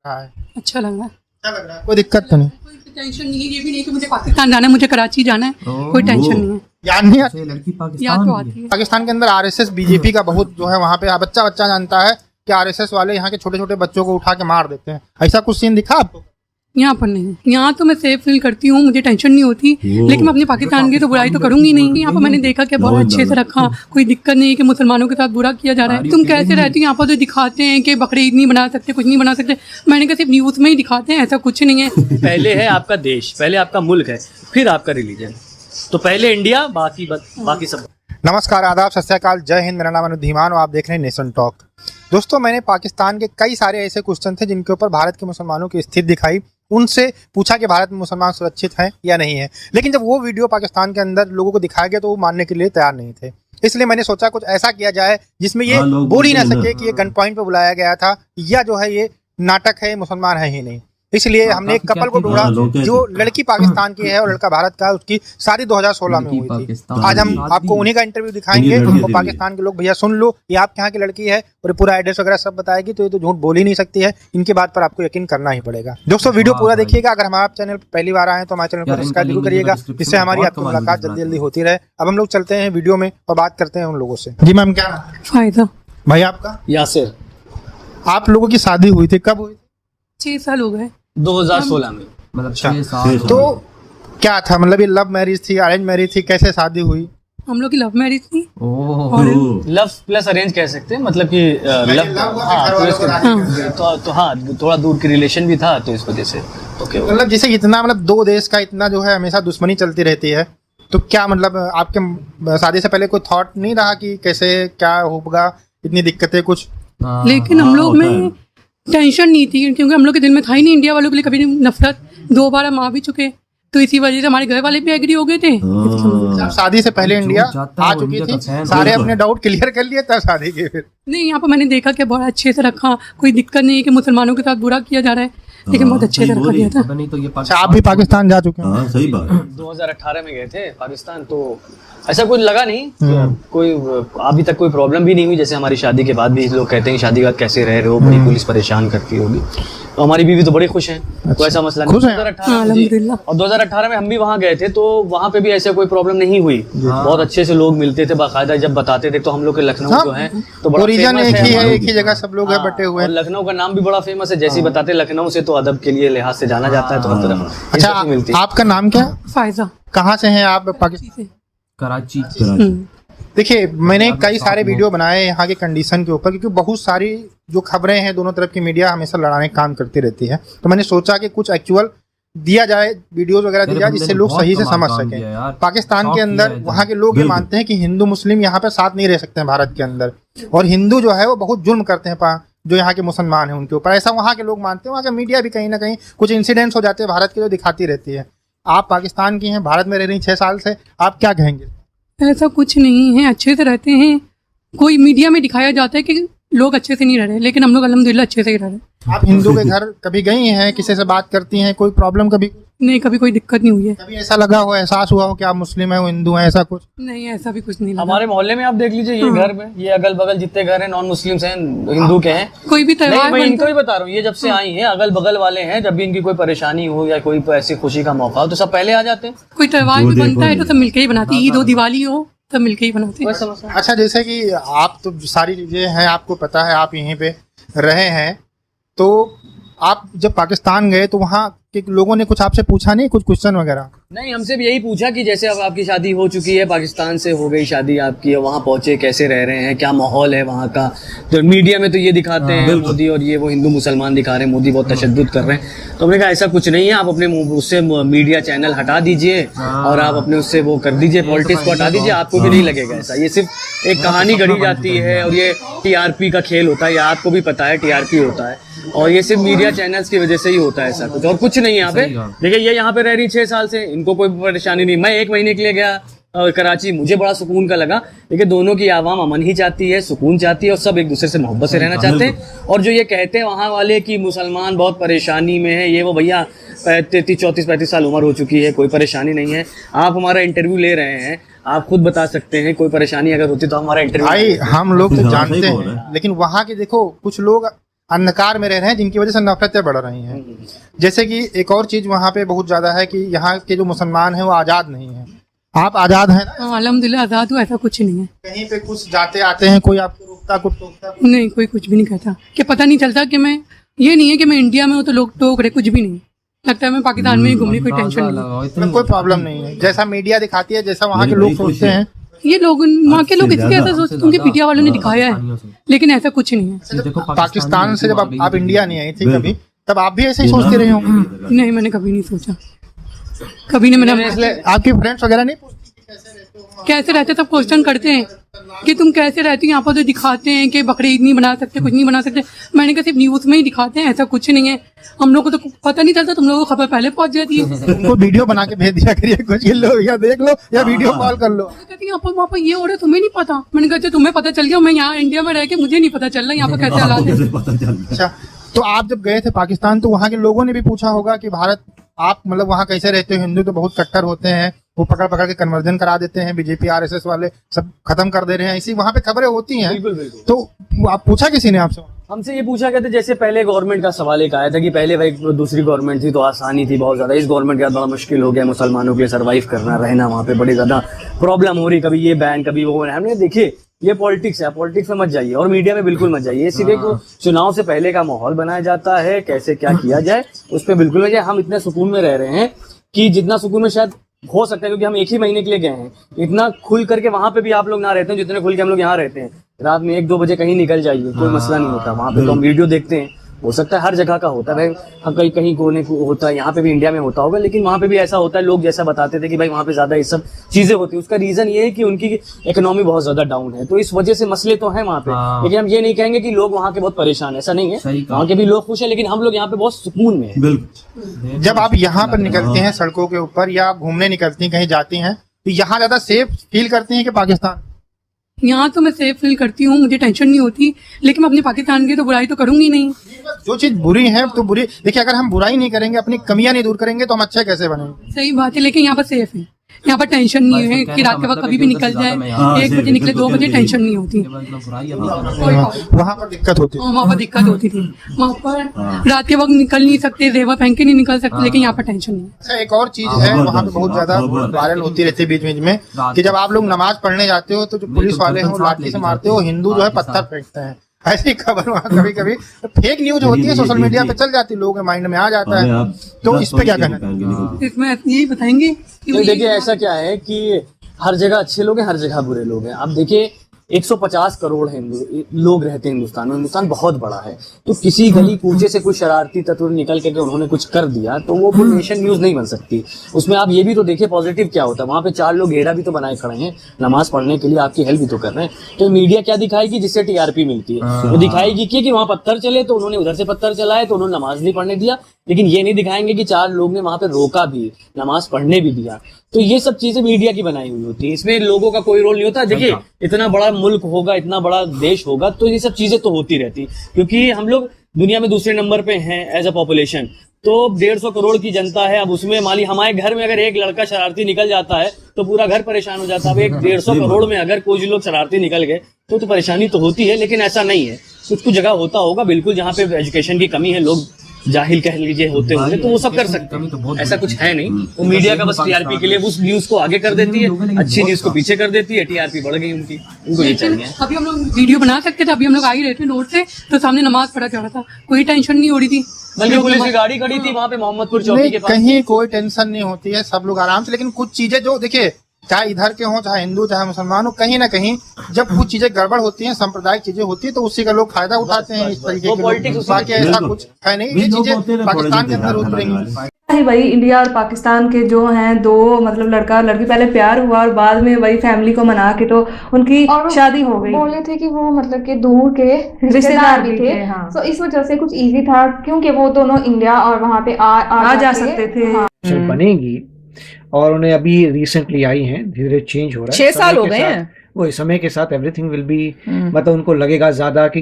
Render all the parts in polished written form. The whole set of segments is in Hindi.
रहा है? अच्छा लग रहा है। क्या लग रहा है? कोई दिक्कत तो नहीं? कोई टेंशन नहीं है, ये भी नहीं कि मुझे पाकिस्तान जाना है, मुझे कराची जाना है, कोई टेंशन नहीं है। याद नहीं आती? लड़की याद तो आती है। पाकिस्तान के अंदर आरएसएस बीजेपी का बहुत जो है वहाँ पे बच्चा बच्चा जानता है कि आरएसएस वाले यहाँ के छोटे छोटे बच्चों को उठा के मार देते हैं। ऐसा कुछ सीन दिखा आपको? यहाँ पर नहीं, यहाँ तो मैं सेफ फील करती हूँ, मुझे टेंशन नहीं होती, लेकिन मैं अपने पाकिस्तान की तो बुराई तो करूंगी नहीं। यहाँ पर मैंने देखा कि बहुत अच्छे से रखा, कोई दिक्कत नहीं कि मुसलमानों के साथ बुरा किया जा रहा है। तुम कैसे रहती हो यहाँ पर? तो दिखाते हैं कि बकरे ईद नहीं बना सकते, कुछ नहीं बना सकते। मैंने कहा सिर्फ न्यूज़ में ही दिखाते हैं, ऐसा कुछ नहीं है। पहले है आपका देश, पहले आपका मुल्क है, फिर आपका रिलीजन। तो पहले इंडिया, बाकी सब। नमस्कार, आदाब, सत श्री अकाल, जय हिंद। मेरा नाम अनुज धीमान और आप देख रहे हैं नेशन टॉक। दोस्तों, मैंने पाकिस्तान के कई सारे ऐसे क्वेश्चन थे जिनके ऊपर भारत के मुसलमानों की स्थिति दिखाई, उनसे पूछा कि भारत में मुसलमान सुरक्षित हैं या नहीं है। लेकिन जब वो वीडियो पाकिस्तान के अंदर लोगों को दिखाया गया तो वो मानने के लिए तैयार नहीं थे। इसलिए मैंने सोचा कुछ ऐसा किया जाए जिसमें ये बोल ही ना सके कि ये गन पॉइंट पे बुलाया गया था या जो है ये नाटक है, मुसलमान है ही नहीं। इसलिए हमने एक कपल को ढूंढा जो लड़की पाकिस्तान की है और लड़का भारत का है। उसकी शादी 2016 में हुई थी। तो आज हम आपको उन्हीं का इंटरव्यू दिखाएंगे और पाकिस्तान के लोग भैया सुन लो, ये आपके यहाँ की लड़की है और पूरा एड्रेस वगैरह सब बताएगी, तो ये तो झूठ बोल ही नहीं सकती है। इनकी बात पर आपको यकीन करना ही पड़ेगा। दोस्तों, वीडियो पूरा देखिएगा। अगर हमारे चैनल पर पहली बार आए तो हमारे चैनल को सब्सक्राइब जरूर करिएगा, जिससे हमारी आपको मुलाकात जल्दी जल्दी होती रहे। अब हम लोग चलते हैं वीडियो में और बात करते हैं उन लोगों से। जी मैम, क्या फायदा भाई आपका? यासिर। आप लोगों की शादी हुई थी, कब हुई? 6 साल हो गए, 2016 में। मतलब 6 साल। तो क्या था, मतलब ये लव मैरिज थी, अरेंज मैरिज थी, कैसे शादी हुई? हम लोग की लव मैरिज थी। लव प्लस अरेंज कह सकते हैं, मतलब कि थोड़ा दूर की रिलेशन भी था, तो इस वजह से। ओके, मतलब जैसे इतना, मतलब दो देश का इतना जो है हमेशा दुश्मनी चलती रहती है, तो क्या मतलब आपके शादी से पहले कोई थॉट नहीं रहा कि कैसे क्या होगा, इतनी दिक्कतें कुछ? लेकिन हम लोग में टेंशन नहीं थी, क्योंकि हम लोग के दिल में था ही नहीं इंडिया वालों के लिए कभी नफरत। 2 बार हम आ भी चुके, तो इसी वजह से हमारे घर वाले भी एग्री हो गए थे। जब शादी से पहले इंडिया आ चुकी थी, सारे अपने डाउट क्लियर कर लिए तब शादी की? फिर नहीं, यहाँ पर मैंने देखा कि बहुत अच्छे से रखा, कोई दिक्कत नहीं कि मुसलमानों के साथ बुरा किया जा रहा है, लेकिन बहुत अच्छे से रखा गया था। अच्छा, आप भी पाकिस्तान जा चुके हैं? सही बात। 2018 में गए थे पाकिस्तान, तो ऐसा कुछ लगा नहीं, कोई अभी तक कोई प्रॉब्लम भी नहीं हुई। जैसे हमारी शादी के बाद भी लोग कहते हैं शादी के बाद कैसे रह रहे हो, बड़ी पुलिस परेशान करती होगी, तो हमारी बीवी तो बड़ी खुश हैं। कोई ऐसा मसला नहीं। 2018 और 2018 में हम भी वहाँ गए थे, तो वहाँ पे भी ऐसे कोई प्रॉब्लम नहीं हुई। बहुत अच्छे से लोग मिलते थे, बाकायदा जब बताते थे। तो हम लोग के लखनऊ जो है तो बड़ा रीजन एक ही है, एक ही जगह सब लोग बटे हुए हैं। लखनऊ का नाम भी बड़ा फेमस है। जैसे बताते लखनऊ से तो अदब के लिए लिहाज से जाना जाता है, तो हर तरफ। अच्छा, आपका नाम क्या? फायजा। कहाँ से हैं आप? पाकिस्तान, कराची। देखिए, मैंने कई सारे वीडियो बनाए यहाँ के कंडीशन के ऊपर, क्योंकि बहुत सारी जो खबरें हैं, दोनों तरफ की मीडिया हमेशा लड़ाने का काम करती रहती है। तो मैंने सोचा कि कुछ एक्चुअल दिया जाए, वीडियोस वगैरह दिया जाए, जिससे लोग सही से समझ सकें। पाकिस्तान के अंदर वहाँ के लोग ये मानते हैं कि हिंदू मुस्लिम यहाँ पे साथ नहीं रह सकते हैं भारत के अंदर, और हिंदू जो है वो बहुत जुल्म करते हैं जो यहाँ के मुसलमान हैं उनके ऊपर। ऐसा वहाँ के लोग मानते हैं। वहाँ का मीडिया भी कहीं ना कहीं कुछ इंसिडेंट्स हो जाते हैं भारत के, जो दिखाती रहती है। आप पाकिस्तान की हैं, भारत में रह रही 6 साल से, आप क्या कहेंगे? ऐसा कुछ नहीं है, अच्छे से रहते हैं। कोई मीडिया में दिखाया जाता है कि लोग अच्छे से नहीं रह रहे, लेकिन हम लोग अल्हम्दुलिल्लाह अच्छे से ही रह रहे हैं। आप हिंदू के घर कभी गई हैं? किसी से बात करती हैं? कोई प्रॉब्लम कभी? नहीं, कभी कोई दिक्कत नहीं हुई है। कभी ऐसा लगा हो, एहसास हुआ हो कि आप मुस्लिम हैं, वो हिंदू हैं, ऐसा कुछ? नहीं, ऐसा भी कुछ नहीं लगा। हमारे मोहल्ले में आप देख लीजिए, ये घर में, ये अगल बगल जितने घर हैं नॉन मुस्लिम्स हैं, हिंदू के हैं। कोई भी त्योहार, मैं इनको ही बता रहा हूँ, ये जब से आई हैं अगल बगल वाले हैं, जब भी इनकी कोई परेशानी हो या कोई ऐसी खुशी का मौका हो तो सब पहले आ जाते हैं। कोई त्योहार भी बनता है तो सब मिलकर ही बनाते हैं। ईद हो, दिवाली हो, सब मिलके ही बनाते हैं। अच्छा, जैसे कि आप तो सारी चीजें हैं, आपको पता है, आप यहीं पे रहे हैं, तो आप जब पाकिस्तान गए तो वहाँ के लोगों ने कुछ आपसे पूछा नहीं, कुछ क्वेश्चन वगैरह? नहीं, हमसे भी यही पूछा कि जैसे अब आपकी शादी हो चुकी है, पाकिस्तान से हो गई शादी आपकी, वहाँ पहुंचे कैसे रह रहे हैं, क्या माहौल है वहाँ का। तो मीडिया में तो ये दिखाते हैं मोदी, और ये वो हिंदू मुसलमान दिखा रहे हैं, मोदी बहुत तशद्दुद कर रहे हैं। तो हमने कहा ऐसा कुछ नहीं है, आप अपने उससे मीडिया चैनल हटा दीजिए और आप अपने उससे वो कर दीजिए, पॉलिटिक्स को हटा दीजिए, आपको भी नहीं लगेगा ऐसा। ये सिर्फ एक कहानी गढ़ी जाती है और ये टीआरपी का खेल होता है, ये आपको भी पता है, टीआरपी होता है, और ये सिर्फ मीडिया चैनल्स की वजह से ही होता है, ऐसा कुछ और कुछ नहीं है यहाँ पे। देखिए, ये यहाँ पे रह रही 6 साल से, इनको कोई परेशानी नहीं। मैं 1 महीने के लिए गया कराची, मुझे बड़ा सुकून का लगा। लेकिन दोनों की आवाम अमन ही चाहती है, सुकून चाहती है, और सब एक दूसरे से मोहब्बत से रहना चाहते हैं। और जो ये कहते हैं वहाँ वाले कि मुसलमान बहुत परेशानी में है, ये वो, भैया 34-35 साल उम्र हो चुकी है, कोई परेशानी नहीं है। आप हमारा इंटरव्यू ले रहे हैं, आप खुद बता सकते हैं, कोई परेशानी अगर होती तो हमारा इंटरव्यू। भाई, हम लोग तो जानते हैं, लेकिन वहाँ के देखो कुछ लोग अंधकार में रह रहे हैं, जिनकी वजह से नफरतें बढ़ रही हैं। जैसे कि एक और चीज वहाँ पे बहुत ज्यादा है कि यहाँ के जो मुसलमान हैं वो आजाद नहीं है। आप आजाद हैं ना? हाँ, अल्हम्दुलिल्लाह आज़ाद हूँ, ऐसा कुछ नहीं है। कहीं पे कुछ जाते आते हैं, कोई आपको रोकता कुछ टोकता? नहीं, कोई कुछ भी नहीं कहता कि पता नहीं चलता कि मैं, ये नहीं है कि मैं इंडिया में हूँ तो लोग टोक रहे, कुछ भी नहीं। लगता है मैं पाकिस्तान में ही घूमने, कोई टेंशन नहीं है, कोई प्रॉब्लम नहीं है। जैसा मीडिया दिखाती है, जैसा वहाँ के लोग सोचते हैं, ये लोग, वहाँ के लोग इसलिए ऐसा सोचते हैं क्योंकि मीडिया वालों ने दिखाया है, लेकिन ऐसा कुछ नहीं है। पाकिस्तान से जब आप इंडिया नहीं आई थी कभी, तब आप भी ऐसे ही सोचते रहे होंगे? नहीं, मैंने कभी नहीं सोचा, कभी नहीं। मैंने आपके फ्रेंड्स वगैरह नहीं पूछती कैसे रहते, सब क्वेश्चन करते हैं कि तुम कैसे रहती हो यहाँ पर, तो दिखाते हैं कि बकरी ईद नहीं बना सकते, कुछ नहीं बना सकते। मैंने कहा सिर्फ न्यूज में ही दिखाते हैं, ऐसा कुछ नहीं है। हम लोग को तो पता नहीं चलता, तुम लोगों को खबर पहले पहुंच जाती है। उनको वीडियो बना के भेज दिया करिए, कुछ लो या देख लो या वीडियो कॉल कर लो। कहती यहाँ पर वहाँ पर ये हो रहा है, तुम्हें नहीं पता। मैंने कहा अच्छा, तुम्हें पता चल गया, मैं यहाँ इंडिया में रह के मुझे नहीं पता चल रहा यहाँ पर कैसे हालात है। अच्छा, तो आप जब गए थे पाकिस्तान तो वहाँ के लोगों ने भी पूछा होगा कि भारत, आप मतलब वहाँ कैसे रहते हो? हिंदू तो बहुत कट्टर होते हैं, वो पकड़ पकड़ के कन्वर्जन करा देते हैं, बीजेपी आरएसएस वाले सब खत्म कर दे रहे हैं, इसी वहाँ पे खबरें होती हैं। बिल्कुल बिल्कुल। तो आप पूछा किसी ने आपसे? हमसे ये पूछा गया था, जैसे पहले गवर्नमेंट का सवाल एक आया था कि पहले भाई दूसरी गवर्नमेंट थी तो आसानी थी बहुत ज्यादा, इस गवर्नमेंट के बाद बड़ा मुश्किल हो गया मुसलमानों के लिए सर्वाइव करना, रहना वहाँ पे बड़ी ज्यादा प्रॉब्लम हो रही, कभी ये बैन कभी वो। हमने देखिए ये पॉलिटिक्स है, पॉलिटिक्स में मत जाइए और मीडिया में बिल्कुल मत जाइए। सिर्फ एक चुनाव से पहले का माहौल बनाया जाता है, कैसे क्या किया जाए उस पर बिल्कुल मत जाइए। हम इतने सुकून में रह रहे हैं कि जितना सुकून में शायद हो सकता है, क्योंकि हम एक ही महीने के लिए गए हैं, इतना खुल करके वहां पे भी आप लोग ना रहते हैं जितने खुल के हम लोग यहाँ रहते हैं। रात में 1-2 बजे कहीं निकल जाइए, कोई मसला नहीं होता। वहां पे तो हम वीडियो देखते हैं, हो सकता है हर जगह का होता है, हम कहीं कहीं कोने होता है, यहाँ पे भी इंडिया में होता होगा, लेकिन वहाँ पे भी ऐसा होता है। लोग जैसा बताते थे कि भाई वहाँ पे ज्यादा ये सब चीजें होती है, उसका रीजन ये है कि उनकी इकोनॉमी बहुत ज्यादा डाउन है, तो इस वजह से मसले तो हैं वहाँ पे। लेकिन हम ये नहीं कहेंगे कि लोग वहाँ के बहुत परेशान है, ऐसा नहीं है, वहाँ के भी लोग खुश है, लेकिन हम लोग यहाँ पे बहुत सुकून में है। बिल्कुल। जब आप यहाँ पर निकलते हैं सड़कों के ऊपर या घूमने निकलती हैं, कहीं जाती हैं, तो यहाँ ज्यादा सेफ फील करती हैं कि पाकिस्तान? यहाँ तो मैं सेफ फील करती हूँ, मुझे टेंशन नहीं होती, लेकिन मैं अपने पाकिस्तान की तो बुराई तो करूंगी नहीं। जो चीज बुरी है तो बुरी, देखिए अगर हम बुराई नहीं करेंगे, अपनी कमियां नहीं दूर करेंगे तो हम अच्छे कैसे बनेंगे? सही बात है, लेकिन यहाँ पर सेफ है, यहाँ पर टेंशन नहीं है कि रात के वक्त कभी भी निकल जाए, 1 बजे निकले 2 बजे टेंशन नहीं होती। वहाँ पर दिक्कत होती है। वहाँ पर दिक्कत होती थी, वहाँ पर रात के वक्त निकल नहीं सकते, जेवर पहन के नहीं निकल सकते, लेकिन यहाँ पर टेंशन नहीं। अच्छा, एक और चीज है वहाँ पे बहुत ज्यादा वायरल होती रहती है बीच बीच में कि जब आप लोग नमाज पढ़ने जाते हो तो जो पुलिस वाले हैं वो लाठी से मारते हो, हिंदू जो है पत्थर फेंकते हैं। ऐसी खबर वहाँ कभी कभी फेक न्यूज होती है, सोशल मीडिया पे चल जाती है, लोगों के माइंड में आ जाता है। तो इस पे क्या कहना? इसमें यही बताएंगे कि देखिए ऐसा क्या है कि हर जगह अच्छे लोग हैं, हर जगह बुरे लोग हैं। अब देखिए 150 करोड़ हिंदू लोग रहते हैं हिंदुस्तान में, हिंदुस्तान बहुत बड़ा है, तो किसी गली कूचे से कुछ शरारती तत्व निकल के उन्होंने कुछ कर दिया तो वो फुल नेशन न्यूज नहीं बन सकती। उसमें आप ये भी तो देखिए पॉजिटिव क्या होता है, वहां पे 4 लोग घेरा भी तो बनाए खड़े हैं नमाज पढ़ने के लिए, आपकी हेल्प भी तो कर रहे हैं। तो मीडिया क्या दिखाएगी जिससे टीआरपी मिलती है, वो दिखाएगी कि वहां पत्थर चले तो उन्होंने उधर से पत्थर चलाए तो उन्होंने नमाज नहीं पढ़ने दिया, लेकिन ये नहीं दिखाएंगे कि 4 लोग ने वहां पे रोका भी, नमाज पढ़ने भी दिया। तो ये सब चीजें मीडिया की बनाई हुई होती है, इसमें लोगों का कोई रोल नहीं होता। देखिए इतना बड़ा मुल्क होगा, इतना बड़ा देश होगा, तो ये सब चीजें तो होती रहती, क्योंकि हम लोग दुनिया में दूसरे नंबर पे हैं एज अ पॉपुलेशन। तो 150 करोड़ की जनता है, अब उसमें माली हमारे घर में अगर एक लड़का शरारती निकल जाता है तो पूरा घर परेशान हो जाता है। अब एक 150 करोड़ में अगर कुछ लोग शरारती निकल गए तो परेशानी तो होती है, लेकिन ऐसा नहीं है। कुछ कुछ जगह होता होगा बिल्कुल जहाँ पे एजुकेशन की कमी है, लोग जाहिल कह लीजिए होते होंगे, तो वो सब कर सकते हैं, ऐसा कुछ है नहीं। वो मीडिया का बस टीआरपी के लिए उस न्यूज को आगे कर देती है, अच्छी न्यूज को पीछे कर देती है, टीआरपी बढ़ गई उनकी, उनको ये चाहिए। अभी हम लोग वीडियो बना सकते थे, अभी हम लोग आ ही रहे थे रोड से, तो सामने नमाज पढ़ा जा रहा था, कोई टेंशन नहीं हो रही थी। बल्कि पुलिस की गाड़ी खड़ी थी वहाँ पे मोहम्मदपुर चौकी के पास, कहीं कोई टेंशन नहीं होती है, सब लोग आराम से। लेकिन कुछ चीजें जो देखिए, चाहे इधर के हों, चाहे हिंदू चाहे मुसलमान हो, कहीं ना कहीं जब कुछ चीजें गड़बड़ होती हैं, सांप्रदायिक चीजें होती है, तो उसी का लोग फायदा उठाते हैं इस तरीके के। बाकी ऐसा कुछ है नहीं, ये चीजें पाकिस्तान के अंदर होती रहेंगी। वही इंडिया और पाकिस्तान के जो हैं दो, मतलब लड़का और लड़की, पहले प्यार हुआ और बाद में वही फैमिली को मना के तो उनकी शादी हो गई। बोले थे कि वो मतलब कि दूर के रिश्तेदार भी थे, हाँ। तो इस वजह से कुछ इजी था, क्योंकि वो दोनों इंडिया और वहाँ पे आ जा सकते थे। हाँ। बनेगी और उन्हें अभी रिसेंटली आई हैं, धीरे धीरे चेंज हो रहा है, 6 साल हो गए हैं। वो समय के साथ एवरीथिंग विल बी, मतलब उनको लगेगा ज्यादा कि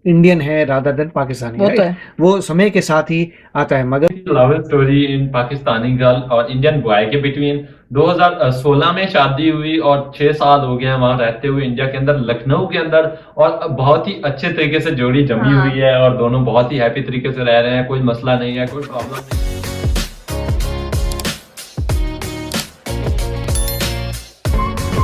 इंडियन है रादर देन पाकिस्तानी, वो तो है, वो समय के साथ ही आता है। मगर love story in Pakistani girl or Indian boy के between 2016 में शादी हुई और 6 साल हो गए हैं वहां रहते हुए इंडिया के अंदर, लखनऊ के अंदर, और बहुत ही अच्छे तरीके से जोड़ी जमी हुई है और दोनों बहुत ही हैप्पी तरीके से रह रहे हैं, कोई मसला नहीं है, कोई प्रॉब्लम नहीं है।